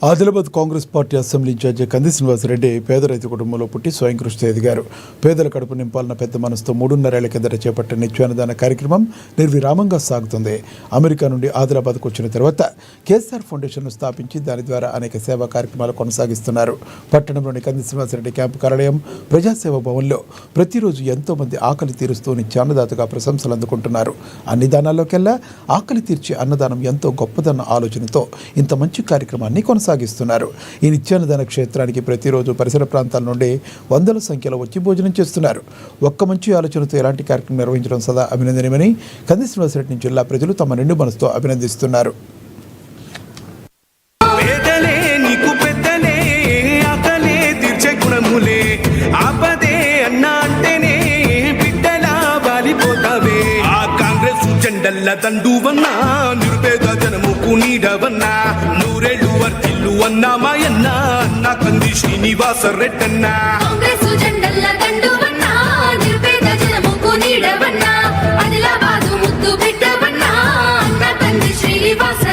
Adilabad Congress party assembly incharge కంది శ్రీనివాసరెడ్డి పేద రైతు కుటుంబంలో పుట్టి స్వయం కృషితో ఎదిగారు. పేదల కడుపు నింపాలన్న పెద్ద మనసుతో 3.5 ఏళ్ల కిందట చేపట్టిన నిత్యాన్నదాన కార్యక్రమం నిర్విరామంగా సాగుతుంది. అమెరికా నుండి ఆదిలాబాద్కు వచ్చిన తర్వాత కేసీఆర్ ఫౌండేషన్ను స్థాపించి దాని ద్వారా అనేక సేవా కార్యక్రమాలు కొనసాగిస్తున్నారు. పట్టణంలోని కంది శ్రీనివాసరెడ్డి క్యాంపు కార్యాలయం ప్రజాసేవ భవన్లో ప్రతిరోజు ఎంతో మంది ఆకలి తీరుస్తూ నిత్యాన్నదాతగా ప్రశంసలు అందుకుంటున్నారు. అన్ని దానాల్లోకెల్లా ఆకలి తీర్చే అన్నదానం ఎంతో గొప్పదన్న ఆలోచనతో ఇంత మంచి కార్యక్రమాన్ని కొనసాగిస్తున్నారు. ఈ నిత్యాన్నదాన క్షేత్రానికి ప్రతిరోజు పరిసర ప్రాంతాల నుండి వందల సంఖ్యలో వచ్చి భోజనం చేస్తున్నారు. ఒక్క మంచి ఆలోచనతో ఎలాంటి కార్యక్రమం నిర్వహించడం సదా అభినందనీయమని కంది శ్రీనివాసరెడ్డి జిల్లా ప్రజలు తమ నిండు మనసుతో అభినందిస్తున్నారు. దండువన్నా నిరుపేద జనముకు నీడవన్నా నూరేళ్ళు వర్తిల్లు అన్నా మాయన్నా అన్న కంది శ్రీనివాస రెడ్డన్నా కాంగ్రెస్ జెండల్ల దండువన్నా నిరుపేద జనముకు నీడవన్నా ఆదిలాబాదు ముద్దు బిడ్డవన్నా అన్న కంది శ్రీనివాస